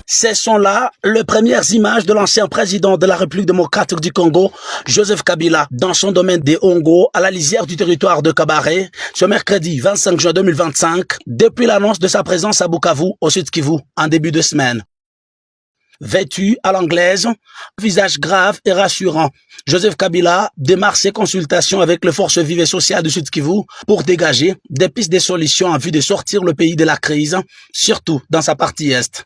Ce sont là les premières images de l'ancien président de la République démocratique du Congo, Joseph Kabila, dans son domaine des Hongo, à la lisière du territoire de Kabare, ce mercredi 25 juin 2025, depuis l'annonce de sa présence à Bukavu, au Sud Kivu, en début de semaine. Vêtu à l'anglaise, visage grave et rassurant, Joseph Kabila démarre ses consultations avec les forces vives et sociales du Sud Kivu pour dégager des pistes de solutions en vue de sortir le pays de la crise, surtout dans sa partie est.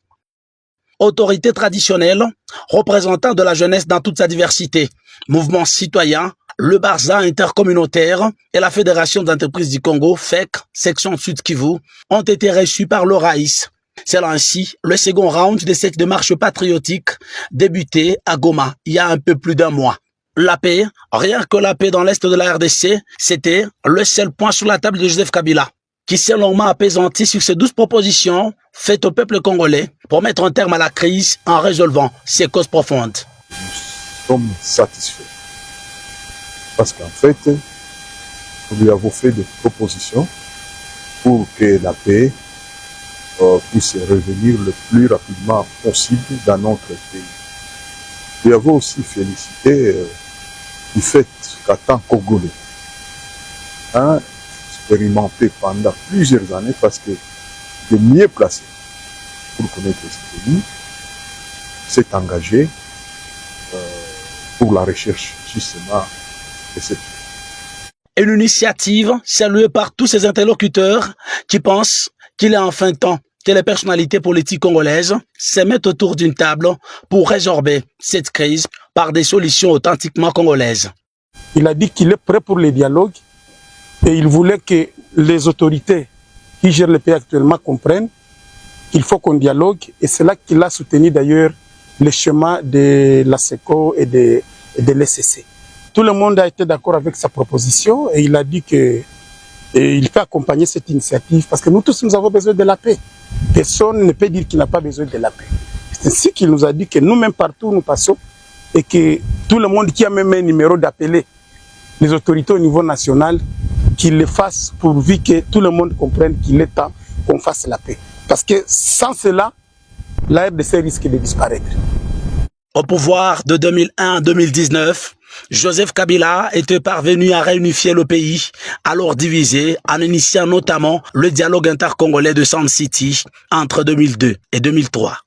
Autorité traditionnelle, représentant de la jeunesse dans toute sa diversité, mouvement citoyen, le Barza intercommunautaire et la Fédération d'entreprises du Congo, FEC, section Sud Kivu, ont été reçus par le Raïs. C'est là ainsi le second round de cette démarche patriotique débutée à Goma il y a un peu plus d'un mois. La paix, rien que la paix dans l'est de la RDC, c'était le seul point sur la table de Joseph Kabila, qui s'est longuement apaisanti sur ces 12 propositions faites au peuple congolais pour mettre un terme à la crise en résolvant ses causes profondes. Nous sommes satisfaits parce qu'en fait, nous lui avons fait des propositions pour que la paix puisse revenir le plus rapidement possible dans notre pays. Nous avons aussi félicité du fait qu'en tant que Congolais, expérimenté pendant plusieurs années parce que de mieux placé pour connaître ce pays, s'est engagé pour la recherche justement de cette paix. Une initiative saluée par tous ces interlocuteurs qui pensent qu'il est enfin temps que les personnalités politiques congolaises se mettent autour d'une table pour résorber cette crise par des solutions authentiquement congolaises. Il a dit qu'il est prêt pour les dialogues et il voulait que les autorités qui gèrent le pays actuellement comprennent qu'il faut qu'on dialogue, et c'est là qu'il a soutenu d'ailleurs le chemin de la SECO et de l'ECC. Tout le monde a été d'accord avec sa proposition et il a dit que il peut accompagner cette initiative parce que nous tous nous avons besoin de la paix. Personne ne peut dire qu'il n'a pas besoin de la paix. C'est ainsi qu'il nous a dit que nous-mêmes partout où nous passons et que tout le monde qui a même un numéro d'appeler les autorités au niveau national, qu'ils le fassent pourvu que tout le monde comprenne qu'il est temps qu'on fasse la paix. Parce que sans cela, la RDC risque de disparaître. Au pouvoir de 2001 à 2019, Joseph Kabila était parvenu à réunifier le pays, alors divisé, en initiant notamment le dialogue intercongolais de Sun City entre 2002 et 2003.